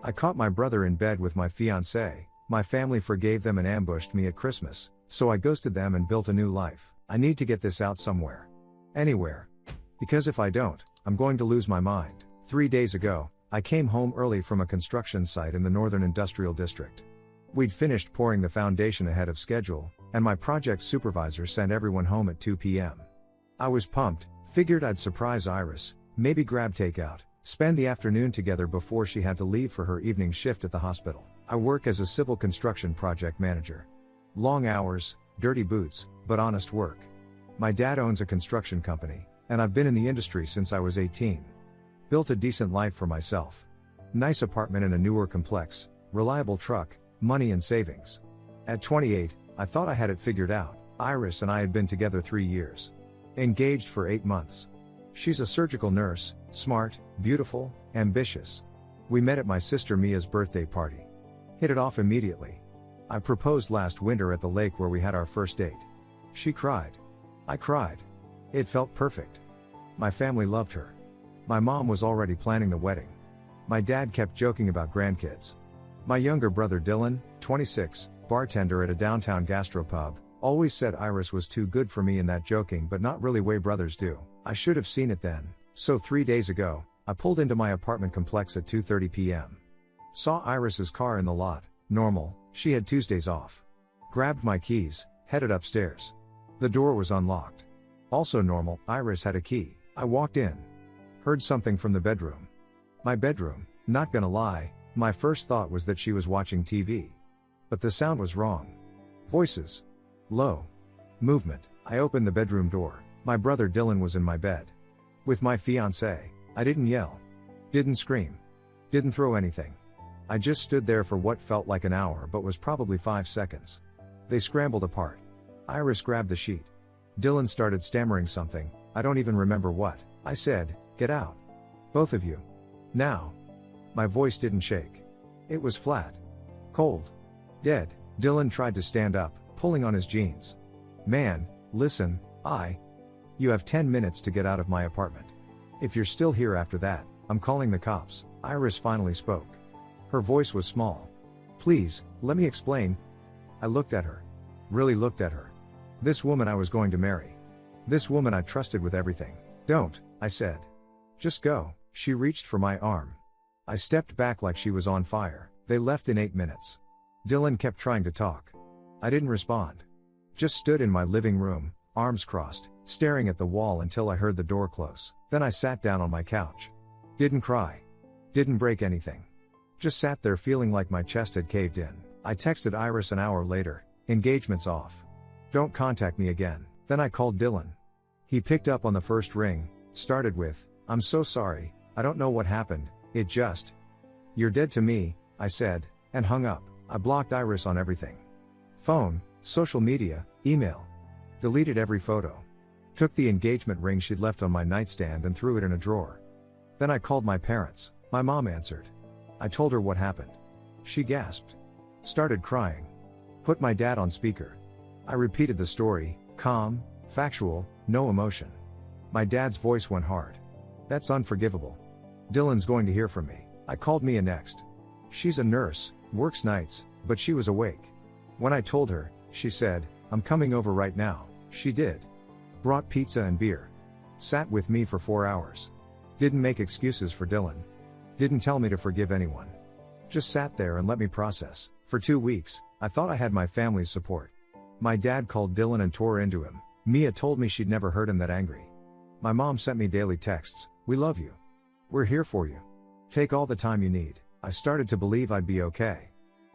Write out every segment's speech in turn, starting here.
I caught my brother in bed with my fiancée. My family forgave them and ambushed me at Christmas, so I ghosted them and built a new life. I need to get this out somewhere. Anywhere. Because if I don't, I'm going to lose my mind. 3 days ago, I came home early from a construction site in the Northern Industrial District. We'd finished pouring the foundation ahead of schedule, and my project supervisor sent everyone home at 2 p.m. I was pumped, figured I'd surprise Iris, maybe grab takeout, spend the afternoon together before she had to leave for her evening shift at the hospital. I work as a civil construction project manager. Long hours, dirty boots, but honest work. My dad owns a construction company, and I've been in the industry since I was 18. Built a decent life for myself. Nice apartment in a newer complex, reliable truck, money and savings. At 28, I thought I had it figured out. Iris and I had been together 3 years. Engaged for 8 months. She's a surgical nurse, smart, beautiful, ambitious. We met at my sister Mia's birthday party. Hit it off immediately. I proposed last winter at the lake where we had our first date. She cried. I cried. It felt perfect. My family loved her. My mom was already planning the wedding. My dad kept joking about grandkids. My younger brother Dylan, 26, bartender at a downtown gastropub, always said Iris was too good for me in that joking but not really way brothers do. I should have seen it then. So 3 days ago, I pulled into my apartment complex at 2:30 p.m. Saw Iris's car in the lot, normal, she had Tuesdays off. Grabbed my keys, headed upstairs. The door was unlocked. Also normal, Iris had a key. I walked in. Heard something from the bedroom. My bedroom, not gonna lie, my first thought was that she was watching TV. But the sound was wrong. Voices. Low. Movement. I opened the bedroom door. My brother Dylan was in my bed. With my fiancée. I didn't yell. Didn't scream. Didn't throw anything. I just stood there for what felt like an hour but was probably 5 seconds. They scrambled apart. Iris grabbed the sheet. Dylan started stammering something, I don't even remember what. I said, "Get out. Both of you. Now." My voice didn't shake. It was flat. Cold. Dead. Dylan tried to stand up, pulling on his jeans. "Man, listen, You have 10 minutes to get out of my apartment. If you're still here after that, I'm calling the cops." Iris finally spoke. Her voice was small. "Please, let me explain." I looked at her. Really looked at her. This woman I was going to marry. This woman I trusted with everything. "Don't," I said. "Just go." She reached for my arm. I stepped back like she was on fire. They left in 8 minutes. Dylan kept trying to talk. I didn't respond. Just stood in my living room, arms crossed, staring at the wall until I heard the door close. Then I sat down on my couch. Didn't cry. Didn't break anything. Just sat there feeling like my chest had caved in. I texted Iris an hour later, "Engagement's off. Don't contact me again." Then I called Dylan. He picked up on the first ring, started with, "I'm so sorry, I don't know what happened, it just. You're dead to me," I said, and hung up. I blocked Iris on everything. Phone, social media, email. Deleted every photo. Took the engagement ring she'd left on my nightstand and threw it in a drawer. Then I called my parents. My mom answered. I told her what happened. She gasped. Started crying. Put my dad on speaker. I repeated the story, calm, factual, no emotion. My dad's voice went hard. "That's unforgivable. Dylan's going to hear from me." I called Mia next. She's a nurse, works nights, but she was awake. When I told her, she said, "I'm coming over right now." She did. Brought pizza and beer. Sat with me for 4 hours. Didn't make excuses for Dylan. Didn't tell me to forgive anyone. Just sat there and let me process. For 2 weeks, I thought I had my family's support. My dad called Dylan and tore into him. Mia told me she'd never heard him that angry. My mom sent me daily texts, "We love you. We're here for you. Take all the time you need." I started to believe I'd be okay.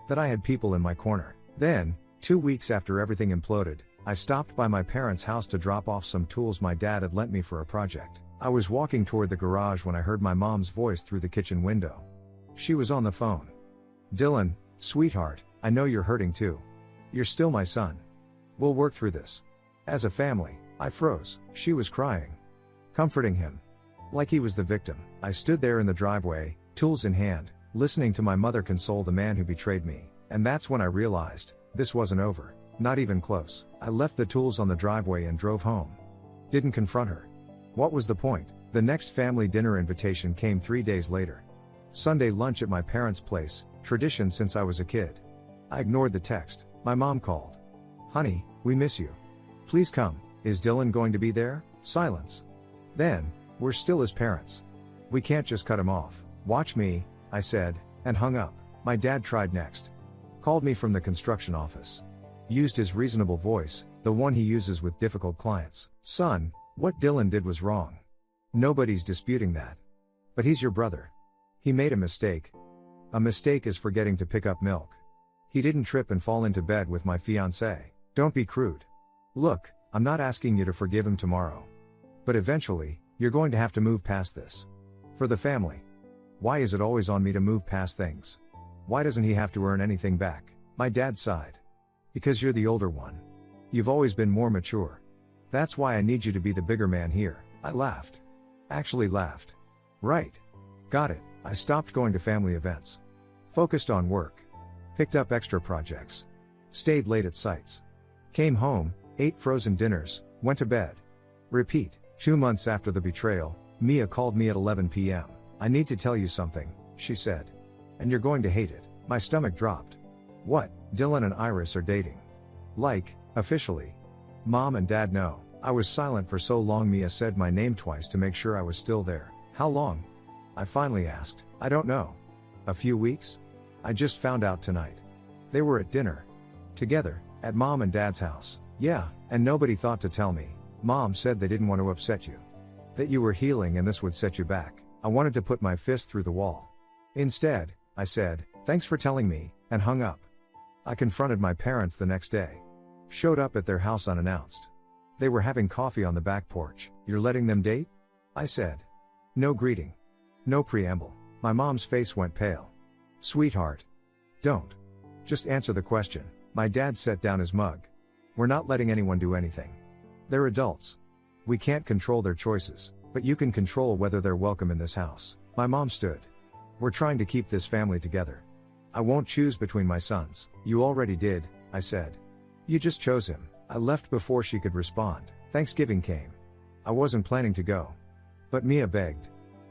That I had people in my corner. Then, 2 weeks after everything imploded, I stopped by my parents' house to drop off some tools my dad had lent me for a project. I was walking toward the garage when I heard my mom's voice through the kitchen window. She was on the phone. "Dylan, sweetheart, I know you're hurting too. You're still my son. We'll work through this. As a family." I froze. She was crying. Comforting him. Like he was the victim. I stood there in the driveway, tools in hand, listening to my mother console the man who betrayed me. And that's when I realized, this wasn't over. Not even close. I left the tools on the driveway and drove home. Didn't confront her. What was the point? The next family dinner invitation came 3 days later. Sunday lunch at my parents' place, tradition since I was a kid. I ignored the text. My mom called. Honey, we miss you. Please come. Is Dylan going to be there? Silence. Then, we're still his parents. We can't just cut him off. Watch me, I said, and hung up. My dad tried next. Called me from the construction office. Used his reasonable voice, the one he uses with difficult clients. Son, what Dylan did was wrong. Nobody's disputing that. But he's your brother. He made a mistake. A mistake is forgetting to pick up milk. He didn't trip and fall into bed with my fiancée. Don't be crude. Look, I'm not asking you to forgive him tomorrow. But eventually, you're going to have to move past this. For the family. Why is it always on me to move past things? Why doesn't he have to earn anything back? My dad sighed. Because you're the older one. You've always been more mature. That's why I need you to be the bigger man here. I laughed. Actually laughed. Right. Got it. I stopped going to family events. Focused on work. Picked up extra projects. Stayed late at sites. Came home, ate frozen dinners, went to bed. Repeat. 2 months after the betrayal, Mia called me at 11 p.m. I need to tell you something, she said. And you're going to hate it. My stomach dropped. What? Dylan and Iris are dating. Like, officially. Mom and Dad know. I was silent for so long. Mia said my name twice to make sure I was still there. How long? I finally asked. I don't know. A few weeks? I just found out tonight. They were at dinner. Together, at Mom and Dad's house. Yeah, and nobody thought to tell me. Mom said they didn't want to upset you. That you were healing and this would set you back. I wanted to put my fist through the wall. Instead, I said, thanks for telling me, and hung up. I confronted my parents the next day. Showed up at their house unannounced. They were having coffee on the back porch. You're letting them date? I said. No greeting. No preamble. My mom's face went pale. Sweetheart. Don't. Just answer the question. My dad set down his mug. We're not letting anyone do anything. They're adults. We can't control their choices, but you can control whether they're welcome in this house. My mom stood. We're trying to keep this family together. I won't choose between my sons. You already did, I said. You just chose him. I left before she could respond. Thanksgiving came. I wasn't planning to go. But Mia begged.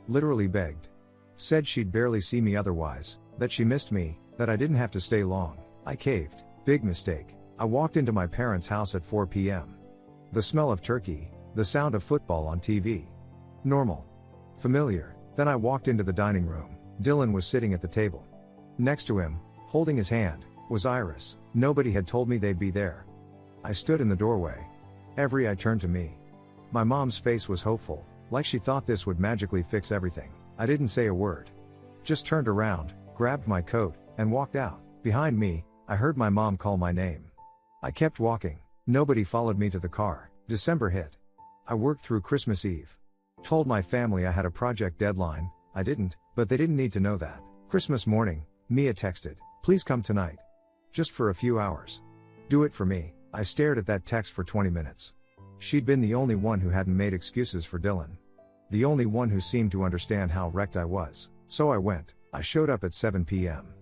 Literally begged. Said she'd barely see me otherwise, that she missed me, that I didn't have to stay long. I caved. Big mistake. I walked into my parents' house at 4 p.m. The smell of turkey, the sound of football on TV. Normal. Familiar. Then I walked into the dining room. Dylan was sitting at the table. Next to him, holding his hand, was Iris. Nobody had told me they'd be there. I stood in the doorway. Every eye turned to me. My mom's face was hopeful, like she thought this would magically fix everything. I didn't say a word. Just turned around, grabbed my coat, and walked out. Behind me, I heard my mom call my name. I kept walking. Nobody followed me to the car. December hit. I worked through Christmas Eve. Told my family I had a project deadline. I didn't, but they didn't need to know that. Christmas morning, Mia texted, please come tonight. Just for a few hours. Do it for me. I stared at that text for 20 minutes. She'd been the only one who hadn't made excuses for Dylan. The only one who seemed to understand how wrecked I was. So I went. I showed up at 7 p.m.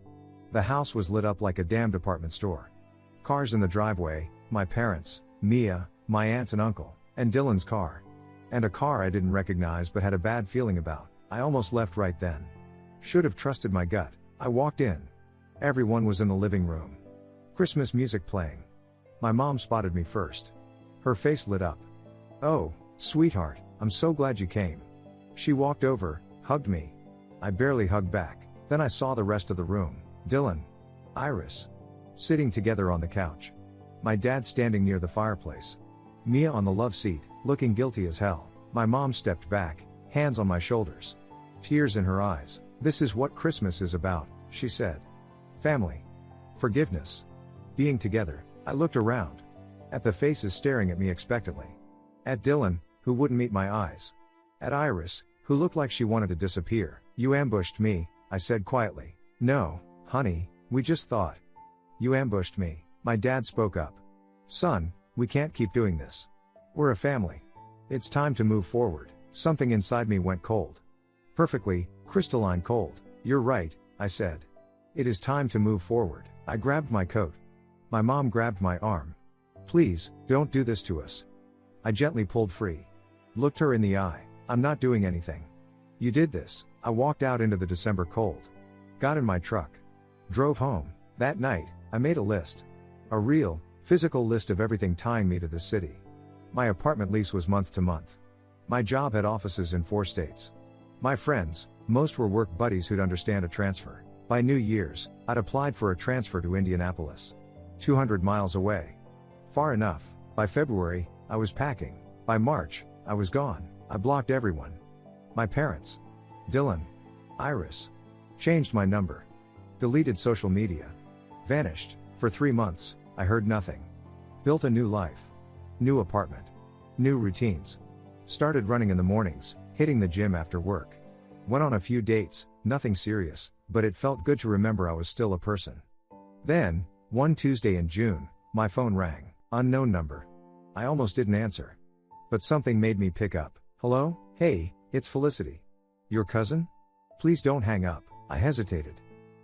The house was lit up like a damn department store. Cars in the driveway, my parents, Mia, my aunt and uncle, and Dylan's car. And a car I didn't recognize but had a bad feeling about. I almost left right then. Should have trusted my gut. I walked in. Everyone was in the living room. Christmas music playing. My mom spotted me first. Her face lit up. Oh, sweetheart, I'm so glad you came. She walked over, hugged me. I barely hugged back. Then I saw the rest of the room. Dylan. Iris. Sitting together on the couch. My dad standing near the fireplace. Mia on the love seat, looking guilty as hell. My mom stepped back, hands on my shoulders. Tears in her eyes. This is what Christmas is about, she said. Family. Forgiveness. Being together. I looked around. At the faces staring at me expectantly. At Dylan, who wouldn't meet my eyes. At Iris, who looked like she wanted to disappear. You ambushed me, I said quietly. No, honey, we just thought. You ambushed me. My dad spoke up. Son, we can't keep doing this. We're a family. It's time to move forward. Something inside me went cold. Perfectly, crystalline cold. You're right, I said. It is time to move forward. I grabbed my coat. My mom grabbed my arm. Please, don't do this to us. I gently pulled free. Looked her in the eye. I'm not doing anything. You did this. I walked out into the December cold. Got in my truck. Drove home. That night, I made a list. A real, physical list of everything tying me to the city. My apartment lease was month to month. My job had offices in 4 states. My friends, most were work buddies who'd understand a transfer. By New Year's, I'd applied for a transfer to Indianapolis. 200 miles away. Far enough. By February, I was packing. By March, I was gone. I blocked everyone. My parents. Dylan. Iris. Changed my number. Deleted social media. Vanished. For 3 months, I heard nothing. Built a new life. New apartment. New routines. Started running in the mornings, hitting the gym after work. Went on a few dates, nothing serious, but it felt good to remember I was still a person. Then, one Tuesday in June, my phone rang. Unknown number. I almost didn't answer. But something made me pick up. Hello? Hey, it's Felicity. Your cousin? Please don't hang up. I hesitated.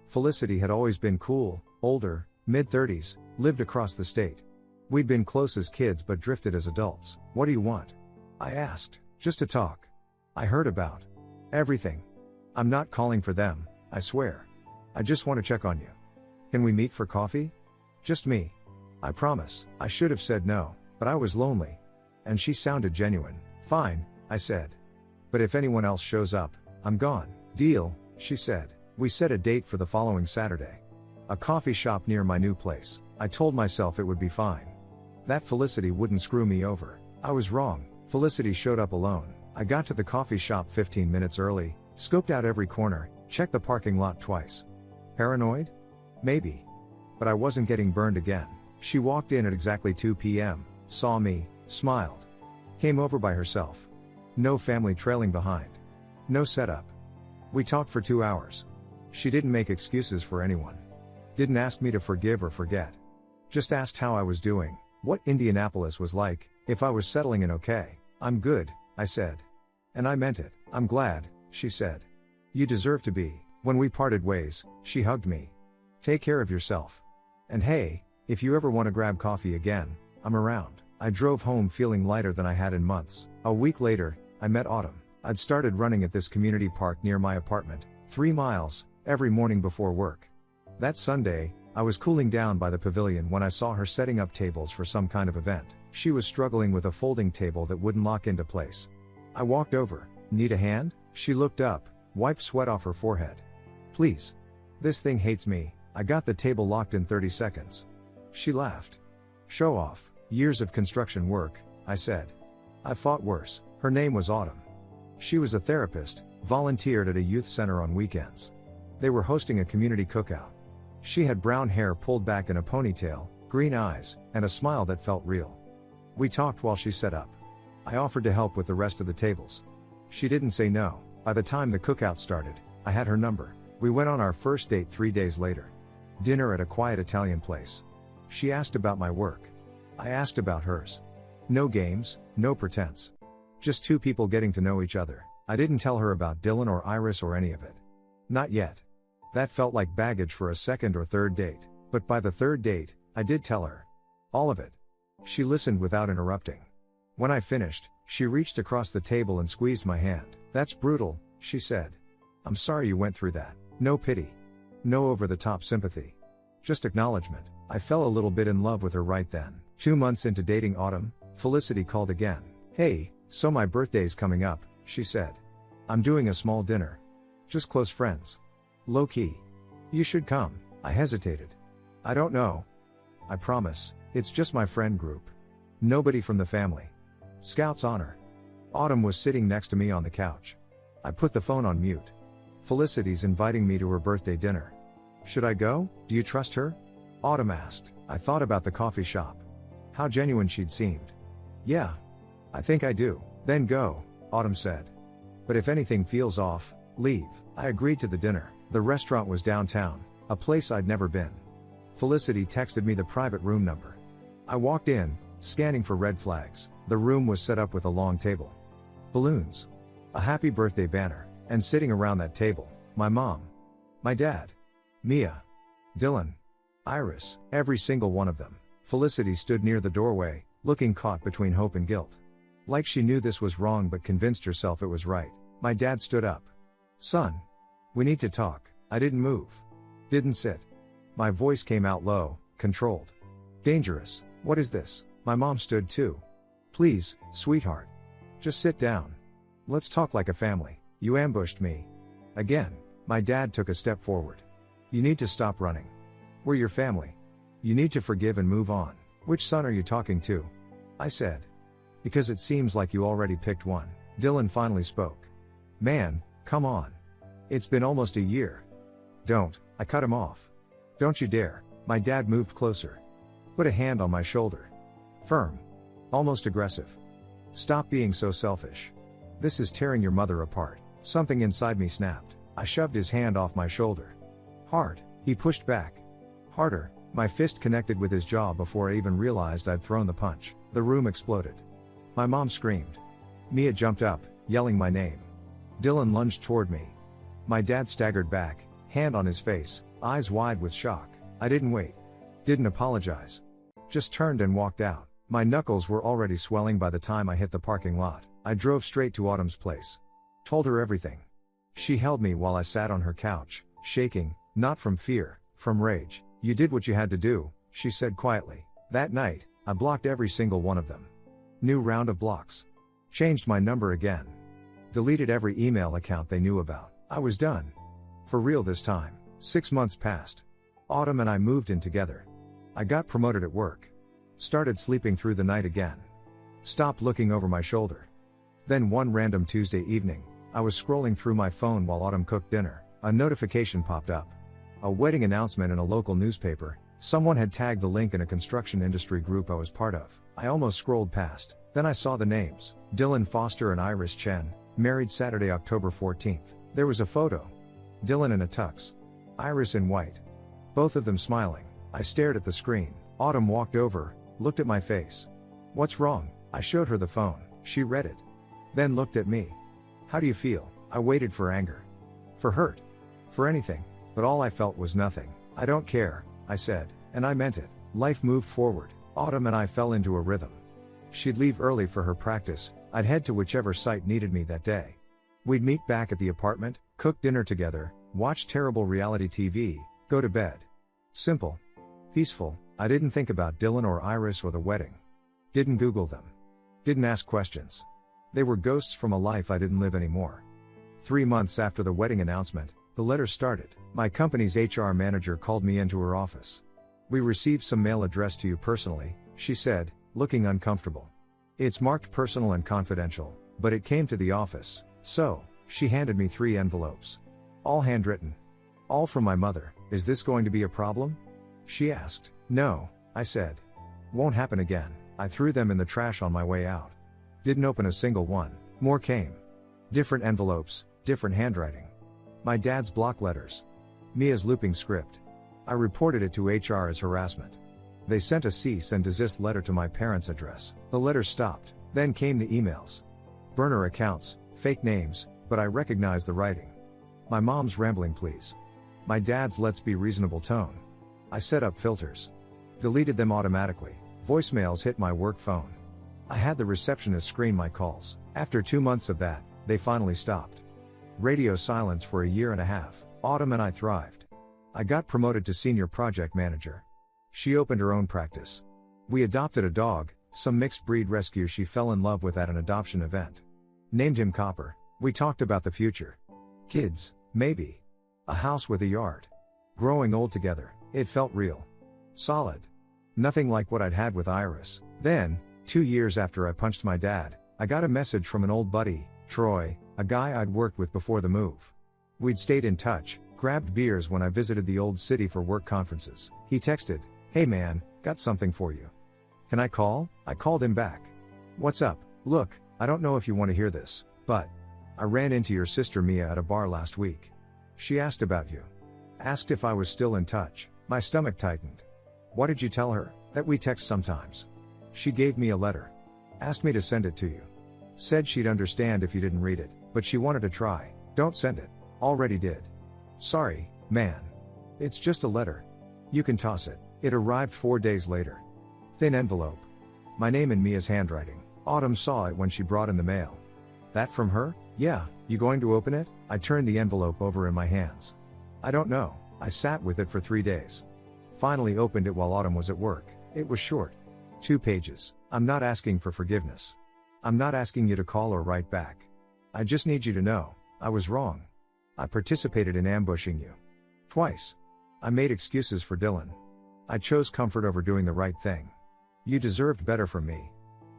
Felicity had always been cool, older, mid-30s, lived across the state. We'd been close as kids but drifted as adults. What do you want? I asked. Just to talk. I heard about everything. I'm not calling for them, I swear. I just want to check on you. Can we meet for coffee? Just me. I promise. I should have said no, but I was lonely. And she sounded genuine. Fine, I said. But if anyone else shows up, I'm gone. Deal, she said. We set a date for the following Saturday. A coffee shop near my new place. I told myself it would be fine. That Felicity wouldn't screw me over. I was wrong. Felicity showed up alone. I got to the coffee shop 15 minutes early, scoped out every corner, checked the parking lot twice. Paranoid? Maybe. But I wasn't getting burned again. She walked in at exactly 2 p.m., saw me, smiled. Came over by herself. No family trailing behind. No setup. We talked for 2 hours. She didn't make excuses for anyone. Didn't ask me to forgive or forget. Just asked how I was doing, what Indianapolis was like, if I was settling in okay. I'm good, I said. And I meant it. I'm glad, she said. You deserve to be. When we parted ways, she hugged me. Take care of yourself. And hey, if you ever want to grab coffee again, I'm around. I drove home feeling lighter than I had in months. A week later, I met Autumn. I'd started running at this community park near my apartment, 3 miles, every morning before work. That Sunday, I was cooling down by the pavilion when I saw her setting up tables for some kind of event. She was struggling with a folding table that wouldn't lock into place. I walked over. Need a hand? She looked up, wiped sweat off her forehead. Please. This thing hates me. I got the table locked in 30 seconds. She laughed. Show off. Years of construction work, I said. I fought worse. Her name was Autumn. She was a therapist, volunteered at a youth center on weekends. They were hosting a community cookout. She had brown hair pulled back in a ponytail, green eyes, and a smile that felt real. We talked while she set up. I offered to help with the rest of the tables. She didn't say no. By the time the cookout started, I had her number. We went on our first date 3 days later. Dinner at a quiet Italian place. She asked about my work. I asked about hers. No games, no pretense. Just 2 people getting to know each other. I didn't tell her about Dylan or Iris or any of it. Not yet. That felt like baggage for a second or third date. But by the 3rd date, I did tell her. All of it. She listened without interrupting. When I finished, she reached across the table and squeezed my hand. That's brutal, she said. I'm sorry you went through that. No pity. No over-the-top sympathy. Just acknowledgement. I fell a little bit in love with her right then. 2 months into dating Autumn, Felicity called again. Hey, so my birthday's coming up, she said. I'm doing a small dinner. Just close friends. Low key. You should come. I hesitated. I don't know. I promise, it's just my friend group. Nobody from the family. Scout's honor. Autumn was sitting next to me on the couch. I put the phone on mute. Felicity's inviting me to her birthday dinner. Should I go? Do you trust her? Autumn asked. I thought about the coffee shop. How genuine she'd seemed. Yeah. I think I do. Then go, Autumn said. But if anything feels off, leave. I agreed to the dinner. The restaurant was downtown, a place I'd never been. Felicity texted me the private room number. I walked in, scanning for red flags. The room was set up with a long table. Balloons. A happy birthday banner. And sitting around that table, my mom. My dad. Mia. Dylan. Iris. Every single one of them. Felicity stood near the doorway, looking caught between hope and guilt. Like she knew this was wrong but convinced herself it was right. My dad stood up. Son. We need to talk. I didn't move. Didn't sit. My voice came out low, controlled. Dangerous. What is this? My mom stood too. Please, sweetheart. Just sit down. Let's talk like a family. You ambushed me. Again. My dad took a step forward. You need to stop running. We're your family. You need to forgive and move on. Which son are you talking to? I said. Because it seems like you already picked one. Dylan finally spoke. Man, come on. It's been almost a year. Don't, I cut him off. Don't you dare. My dad moved closer. Put a hand on my shoulder. Firm. Almost aggressive. Stop being so selfish. This is tearing your mother apart. Something inside me snapped. I shoved his hand off my shoulder. Hard. He pushed back. Harder. My fist connected with his jaw before I even realized I'd thrown the punch. The room exploded. My mom screamed. Mia jumped up, yelling my name. Dylan lunged toward me. My dad staggered back, hand on his face, eyes wide with shock. I didn't wait. Didn't apologize. Just turned and walked out. My knuckles were already swelling by the time I hit the parking lot. I drove straight to Autumn's place. Told her everything. She held me while I sat on her couch, shaking, not from fear, from rage. You did what you had to do, she said quietly. That night, I blocked every single one of them. New round of blocks. Changed my number again. Deleted every email account they knew about. I was done. For real this time. 6 months passed. Autumn and I moved in together. I got promoted at work. Started sleeping through the night again. Stopped looking over my shoulder. Then one random Tuesday evening, I was scrolling through my phone while Autumn cooked dinner. A notification popped up. A wedding announcement in a local newspaper. Someone had tagged the link in a construction industry group I was part of. I almost scrolled past. Then I saw the names. Dylan Foster and Iris Chen, married Saturday, October 14th. There was a photo. Dylan in a tux. Iris in white. Both of them smiling. I stared at the screen. Autumn walked over, looked at my face. What's wrong? I showed her the phone. She read it. Then looked at me. How do you feel? I waited for anger. For hurt. For anything. But all I felt was nothing. I don't care, I said. And I meant it. Life moved forward. Autumn and I fell into a rhythm. She'd leave early for her practice. I'd head to whichever site needed me that day. We'd meet back at the apartment, cook dinner together, watch terrible reality TV, go to bed. Simple. Peaceful. I didn't think about Dylan or Iris or the wedding. Didn't Google them. Didn't ask questions. They were ghosts from a life I didn't live anymore. 3 months after the wedding announcement, the letters started. My company's HR manager called me into her office. We received some mail addressed to you personally, she said, looking uncomfortable. It's marked personal and confidential, but it came to the office, so, she handed me 3 envelopes. All handwritten. All from my mother. Is this going to be a problem? She asked. No, I said. Won't happen again. I threw them in the trash on my way out. Didn't open a single one. More came. Different envelopes, different handwriting. My dad's block letters. Mia's looping script. I reported it to HR as harassment. They sent a cease and desist letter to my parents' address. The letters stopped. Then came the emails. Burner accounts, fake names, but I recognized the writing. My mom's rambling pleas. My dad's let's be reasonable tone. I set up filters. Deleted them automatically. Voicemails hit my work phone. I had the receptionist screen my calls. After 2 months of that, they finally stopped. Radio silence for a year and a half. Autumn and I thrived. I got promoted to senior project manager. She opened her own practice. We adopted a dog, some mixed breed rescue she fell in love with at an adoption event. Named him Copper. We talked about the future. Kids, maybe. A house with a yard. Growing old together. It felt real. Solid. Nothing like what I'd had with Iris. Then, 2 years after I punched my dad, I got a message from an old buddy, Troy, a guy I'd worked with before the move. We'd stayed in touch, grabbed beers when I visited the old city for work conferences. He texted, "Hey man, got something for you. Can I call?" I called him back. "What's up? Look, I don't know if you want to hear this, but I ran into your sister Mia at a bar last week. She asked about you. Asked if I was still in touch." My stomach tightened. "What did you tell her?" "That we text sometimes." "She gave me a letter. Asked me to send it to you. Said she'd understand if you didn't read it, but she wanted to try." "Don't send it." "Already did." "Sorry, man. It's just a letter. You can toss it." It arrived 4 days later. Thin envelope. My name in Mia's handwriting. Autumn saw it when she brought in the mail. "That from her?" Yeah, you going to open it? I turned the envelope over in my hands. I don't know. I sat with it for 3 days. Finally opened it while Autumn was at work. It was short. 2 pages. I'm not asking for forgiveness. I'm not asking you to call or write back. I just need you to know, I was wrong. I participated in ambushing you. Twice. I made excuses for Dylan. I chose comfort over doing the right thing. You deserved better from me.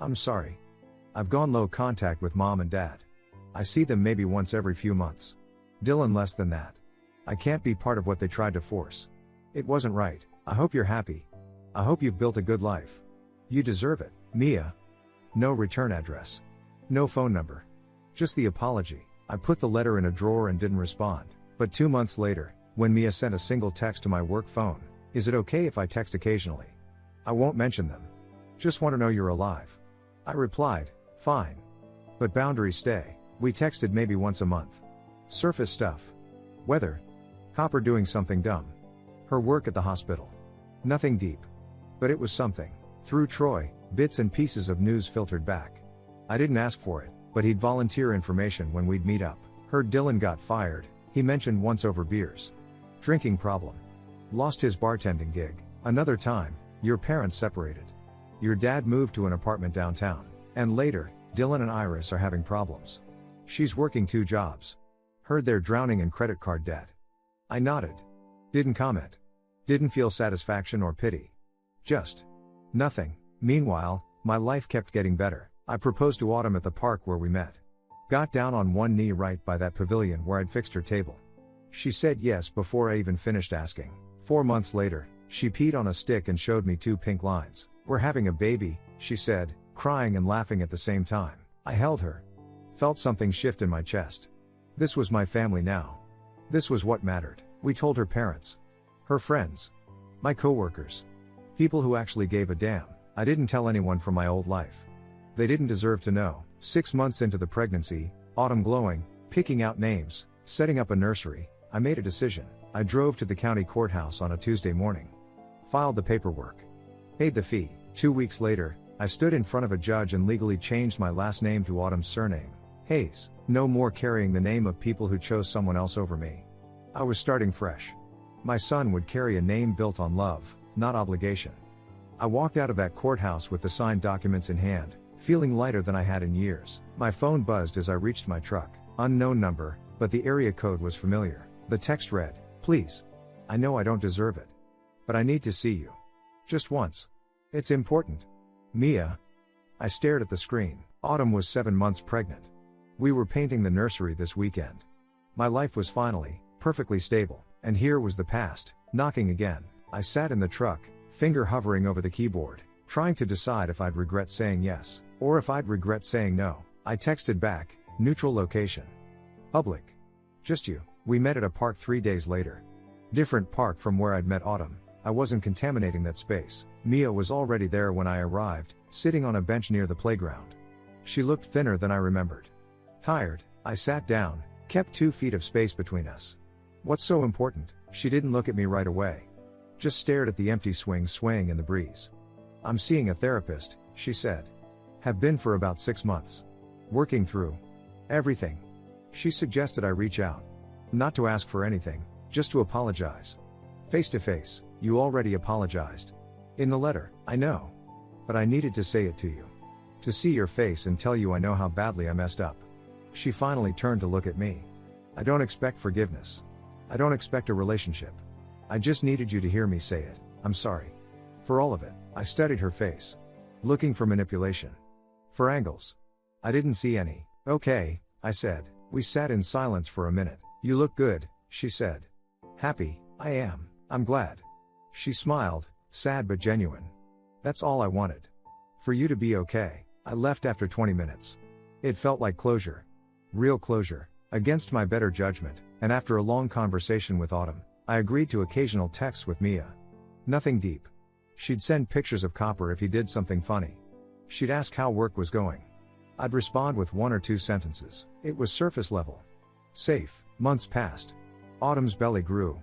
I'm sorry. I've gone low contact with mom and dad. I see them maybe once every few months. Dylan less than that. I can't be part of what they tried to force. It wasn't right. I hope you're happy. I hope you've built a good life. You deserve it, Mia. No return address. No phone number. Just the apology. I put the letter in a drawer and didn't respond. But 2 months later, when Mia sent a single text to my work phone, is it okay if I text occasionally? I won't mention them. Just want to know you're alive. I replied, fine. But boundaries stay. We texted maybe once a month. Surface stuff. Weather. Copper doing something dumb. Her work at the hospital. Nothing deep. But it was something. Through Troy, bits and pieces of news filtered back. I didn't ask for it, but he'd volunteer information when we'd meet up. Heard Dylan got fired, he mentioned once over beers. Drinking problem. Lost his bartending gig. Another time, your parents separated. Your dad moved to an apartment downtown. And later, Dylan and Iris are having problems. She's working 2 jobs. Heard they're drowning in credit card debt. I nodded. Didn't comment. Didn't feel satisfaction or pity. Just nothing. Meanwhile, my life kept getting better. I proposed to Autumn at the park where we met. Got down on one knee right by that pavilion where I'd fixed her table. She said yes before I even finished asking. 4 months later, she peed on a stick and showed me 2 pink lines. We're having a baby, she said, crying and laughing at the same time. I held her. Felt something shift in my chest. This was my family now. This was what mattered. We told her parents. Her friends. My coworkers. People who actually gave a damn. I didn't tell anyone from my old life. They didn't deserve to know. 6 months into the pregnancy, Autumn glowing, picking out names, setting up a nursery, I made a decision. I drove to the county courthouse on a Tuesday morning. Filed the paperwork. Paid the fee. 2 weeks later, I stood in front of a judge and legally changed my last name to Autumn's surname, Hayes. No more carrying the name of people who chose someone else over me. I was starting fresh. My son would carry a name built on love, not obligation. I walked out of that courthouse with the signed documents in hand, feeling lighter than I had in years. My phone buzzed as I reached my truck. Unknown number, but the area code was familiar. The text read, please. I know I don't deserve it. But I need to see you. Just once. It's important. Mia. I stared at the screen. Autumn was 7 months pregnant. We were painting the nursery this weekend. My life was finally, perfectly stable. And here was the past, knocking again. I sat in the truck, finger hovering over the keyboard, trying to decide if I'd regret saying yes, or if I'd regret saying no. I texted back, neutral location. Public. Just you. We met at a park 3 days later. Different park from where I'd met Autumn. I wasn't contaminating that space. Mia was already there when I arrived, sitting on a bench near the playground. She looked thinner than I remembered. Tired, I sat down, kept 2 feet of space between us. What's so important? She didn't look at me right away. Just stared at the empty swing swaying in the breeze. I'm seeing a therapist, she said. Have been for about 6 months. Working through everything. She suggested I reach out. Not to ask for anything, just to apologize. Face to face, you already apologized. In the letter, I know. But I needed to say it to you. To see your face and tell you I know how badly I messed up. She finally turned to look at me. I don't expect forgiveness. I don't expect a relationship. I just needed you to hear me say it. I'm sorry. For all of it. I studied her face. Looking for manipulation. For angles. I didn't see any. Okay, I said. We sat in silence for a minute. You look good, she said. Happy, I am. I'm glad. She smiled, sad but genuine. That's all I wanted. For you to be okay. I left after 20 minutes. It felt like closure. Real closure. Against my better judgment, and after a long conversation with Autumn, I agreed to occasional texts with Mia. Nothing deep. She'd send pictures of Copper if he did something funny. She'd ask how work was going. I'd respond with 1 or 2 sentences. It was surface level. Safe. Months passed. Autumn's belly grew.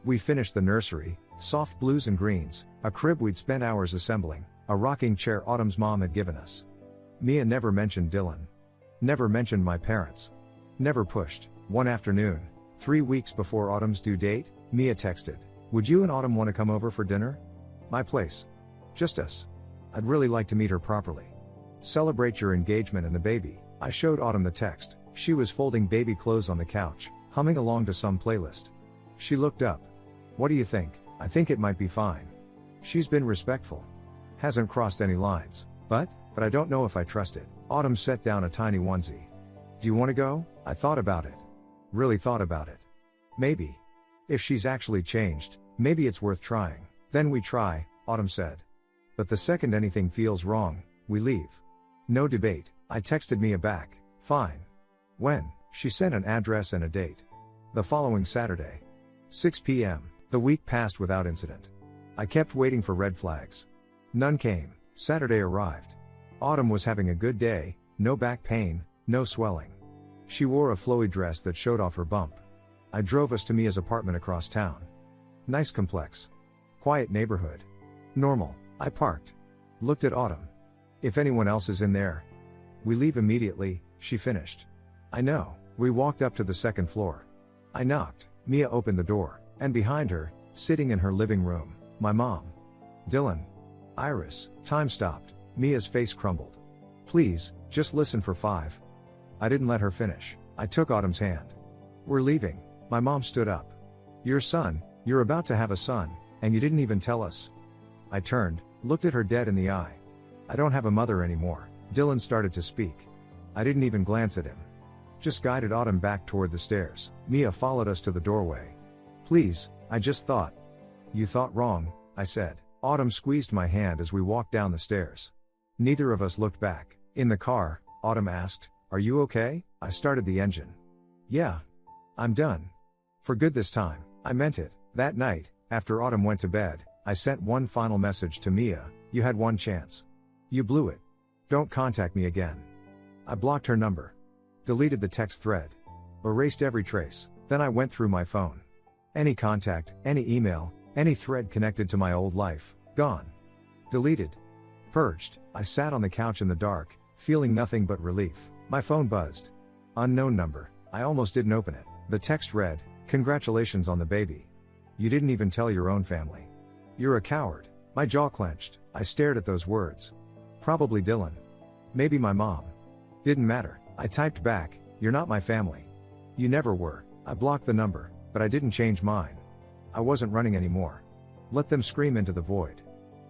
We finished the nursery, soft blues and greens, a crib we'd spent hours assembling, a rocking chair Autumn's mom had given us. Mia never mentioned Dylan. Never mentioned my parents. Never pushed. One afternoon, 3 weeks before Autumn's due date, Mia texted, "Would you and Autumn want to come over for dinner? My place. Just us. I'd really like to meet her properly. Celebrate your engagement and the baby." I showed Autumn the text. She was folding baby clothes on the couch, humming along to some playlist. She looked up. "What do you think?" "I think it might be fine. She's been respectful. Hasn't crossed any lines. But I don't know if I trust it." Autumn set down a tiny onesie. "Do you want to go?" I thought about it. Really thought about it. Maybe. If she's actually changed, maybe it's worth trying. "Then we try," Autumn said. "But the second anything feels wrong, we leave." No debate. I texted Mia back, "Fine." "When?" She sent an address and a date. The following Saturday. 6 p.m. The week passed without incident. I kept waiting for red flags. None came. Saturday arrived. Autumn was having a good day, no back pain, no swelling. She wore a flowy dress that showed off her bump. I drove us to Mia's apartment across town. Nice complex. Quiet neighborhood. Normal. I parked. Looked at Autumn. "If anyone else is in there, we leave immediately," she finished. "I know." We walked up to the second floor. I knocked. Mia opened the door, and behind her, sitting in her living room, my mom. "Dylan." "Iris." Time stopped. Mia's face crumbled. "Please, just listen for 5. I didn't let her finish. I took Autumn's hand. "We're leaving." My mom stood up. "Your son, you're about to have a son, and you didn't even tell us." I turned, looked at her dead in the eye. "I don't have a mother anymore." Dylan started to speak. I didn't even glance at him. Just guided Autumn back toward the stairs. Mia followed us to the doorway. "Please, I just thought." "You thought wrong," I said. Autumn squeezed my hand as we walked down the stairs. Neither of us looked back. In the car, Autumn asked, "Are you okay?" I started the engine. "Yeah. I'm done. For good this time." I meant it. That night, after Autumn went to bed, I sent one final message to Mia: "You had one chance. You blew it. Don't contact me again." I blocked her number. Deleted the text thread. Erased every trace. Then I went through my phone. Any contact, any email, any thread connected to my old life, gone. Deleted. Purged. I sat on the couch in the dark, feeling nothing but relief. My phone buzzed. Unknown number. I almost didn't open it. The text read, "Congratulations on the baby. You didn't even tell your own family. You're a coward." My jaw clenched. I stared at those words. Probably Dylan. Maybe my mom. Didn't matter. I typed back, "You're not my family. You never were." I blocked the number, but I didn't change mine. I wasn't running anymore. Let them scream into the void.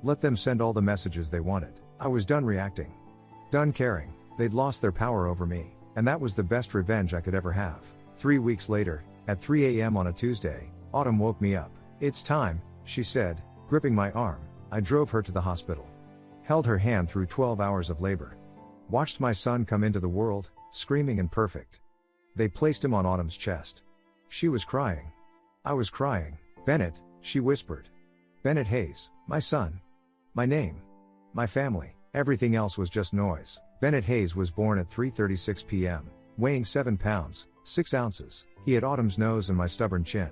Let them send all the messages they wanted. I was done reacting. Done caring. They'd lost their power over me, and that was the best revenge I could ever have. 3 weeks later, at 3 a.m. on a Tuesday, Autumn woke me up. "It's time," she said, gripping my arm. I drove her to the hospital. Held her hand through 12 hours of labor. Watched my son come into the world, screaming and perfect. They placed him on Autumn's chest. She was crying. I was crying. "Bennett," she whispered. "Bennett Hayes, my son. My name. My family." Everything else was just noise. Bennett Hayes was born at 3:36 p.m., weighing 7 pounds, 6 ounces. He had Autumn's nose and my stubborn chin.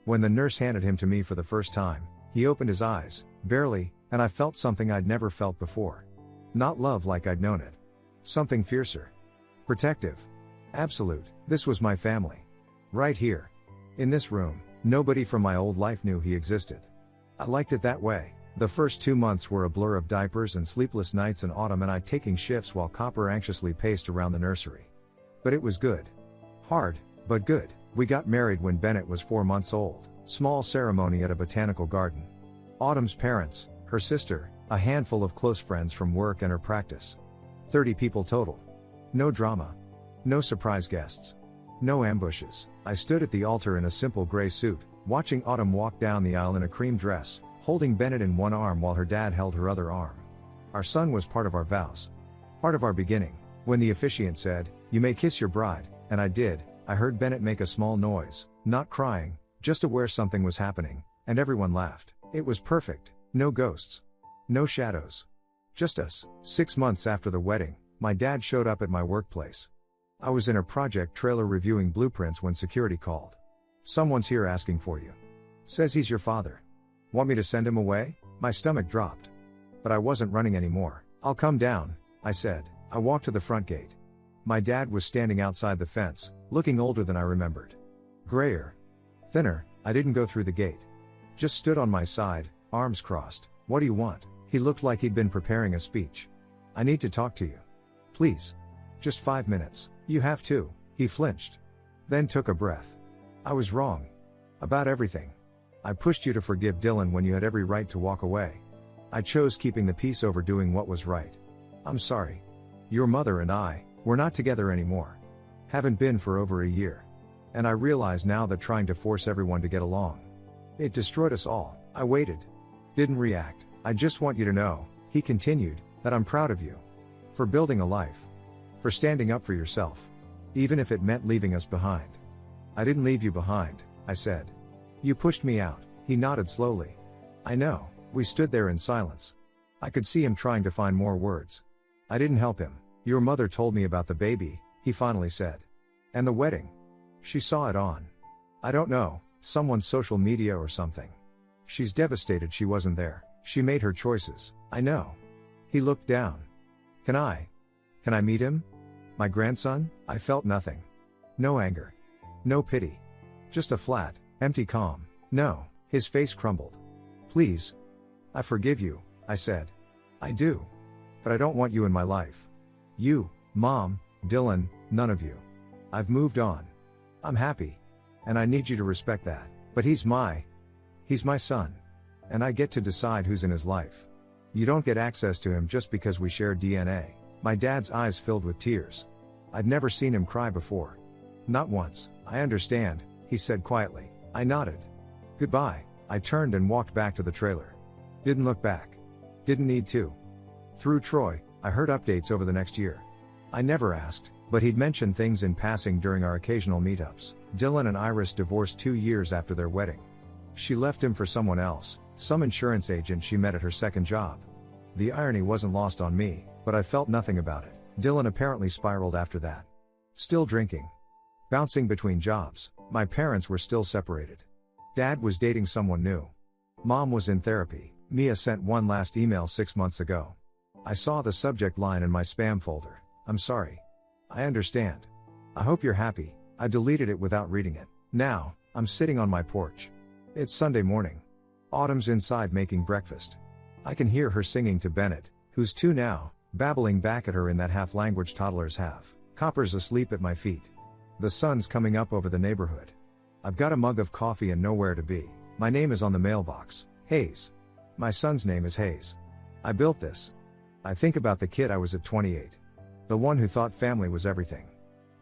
When the nurse handed him to me for the first time, he opened his eyes, barely, and I felt something I'd never felt before. Not love like I'd known it. Something fiercer. Protective. Absolute. This was my family. Right here. In this room. Nobody from my old life knew he existed. I liked it that way. The first 2 months were a blur of diapers and sleepless nights, and Autumn and I taking shifts while Copper anxiously paced around the nursery. But it was good. Hard, but good. We got married when Bennett was 4 months old. Small ceremony at a botanical garden. Autumn's parents, her sister, a handful of close friends from work and her practice. 30 people total. No drama. No surprise guests. No ambushes. I stood at the altar in a simple gray suit, watching Autumn walk down the aisle in a cream dress, holding Bennett in one arm while her dad held her other arm. Our son was part of our vows. Part of our beginning. When the officiant said, "You may kiss your bride," and I did, I heard Bennett make a small noise, not crying, just aware something was happening, and everyone laughed. It was perfect. No ghosts. No shadows. Just us. 6 months after the wedding, my dad showed up at my workplace. I was in a project trailer reviewing blueprints when security called. "Someone's here asking for you. Says he's your father. Want me to send him away?" My stomach dropped. But I wasn't running anymore. "I'll come down," I said. I walked to the front gate. My dad was standing outside the fence, looking older than I remembered. Grayer. Thinner. I didn't go through the gate. Just stood on my side, arms crossed. What do you want? He looked like he'd been preparing a speech. I need to talk to you. Please. Just 5 minutes. You have to. He flinched. Then took a breath. I was wrong. About everything. I pushed you to forgive Dylan when you had every right to walk away. I chose keeping the peace over doing what was right. I'm sorry. Your mother and I, we're not together anymore. Haven't been for over a year. And I realize now that trying to force everyone to get along. It destroyed us all. I waited. Didn't react. I just want you to know, he continued, that I'm proud of you. For building a life. For standing up for yourself. Even if it meant leaving us behind. I didn't leave you behind, I said. You pushed me out, he nodded slowly. I know. We stood there in silence. I could see him trying to find more words. I didn't help him. Your mother told me about the baby, he finally said. And the wedding. She saw it on. I don't know, someone's social media or something. She's devastated she wasn't there. She made her choices. I know. He looked down. Can I meet him? My grandson? I felt nothing. No anger. No pity. Just a flat, empty calm. No. His face crumbled. Please. I forgive you, I said. I do. But I don't want you in my life. You, Mom, Dylan, none of you. I've moved on. I'm happy. And I need you to respect that. But he's my son. And I get to decide who's in his life. You don't get access to him just because we share DNA. My dad's eyes filled with tears. I'd never seen him cry before. Not once. I understand, he said quietly. I nodded. Goodbye. I turned and walked back to the trailer. Didn't look back. Didn't need to. Through Troy, I heard updates over the next year. I never asked, but he'd mentioned things in passing during our occasional meetups. Dylan and Iris divorced 2 years after their wedding. She left him for someone else, some insurance agent she met at her second job. The irony wasn't lost on me, but I felt nothing about it. Dylan apparently spiraled after that. Still drinking. Bouncing between jobs. My parents were still separated. Dad was dating someone new. Mom was in therapy. Mia sent one last email 6 months ago. I saw the subject line in my spam folder. I'm sorry. I understand. I hope you're happy. I deleted it without reading it. Now, I'm sitting on my porch. It's Sunday morning. Autumn's inside making breakfast. I can hear her singing to Bennett, who's 2 now, babbling back at her in that half-language toddlers have. Copper's asleep at my feet. The sun's coming up over the neighborhood. I've got a mug of coffee and nowhere to be. My name is on the mailbox. Hayes. My son's name is Hayes. I built this. I think about the kid I was at 28. The one who thought family was everything.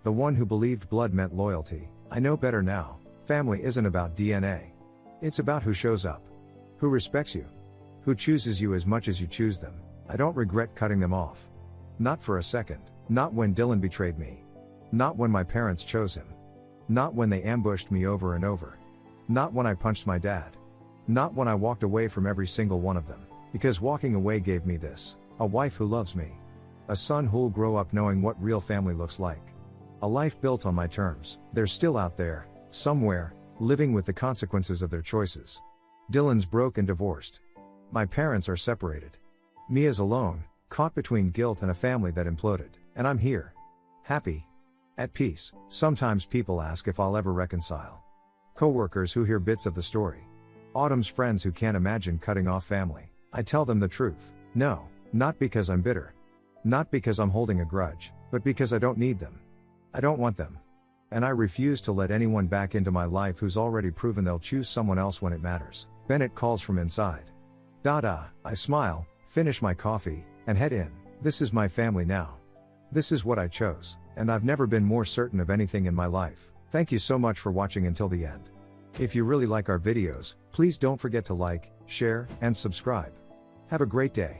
The one who believed blood meant loyalty. I know better now. Family isn't about DNA. It's about who shows up. Who respects you. Who chooses you as much as you choose them. I don't regret cutting them off. Not for a second. Not when Dylan betrayed me. Not when my parents chose him. Not when they ambushed me over and over. Not when I punched my dad. Not when I walked away from every single one of them. Because walking away gave me this. A wife who loves me. A son who'll grow up knowing what real family looks like. A life built on my terms. They're still out there, somewhere, living with the consequences of their choices. Dylan's broke and divorced. My parents are separated. Mia's alone, caught between guilt and a family that imploded. And I'm here. Happy. At peace. Sometimes people ask if I'll ever reconcile. Coworkers who hear bits of the story. Autumn's friends who can't imagine cutting off family. I tell them the truth. No, not because I'm bitter. Not because I'm holding a grudge, but because I don't need them. I don't want them. And I refuse to let anyone back into my life who's already proven they'll choose someone else when it matters. Bennett calls from inside. I smile, finish my coffee, and head in. This is my family now. This is what I chose, and I've never been more certain of anything in my life. Thank you so much for watching until the end. If you really like our videos, please don't forget to like, share, and subscribe. Have a great day.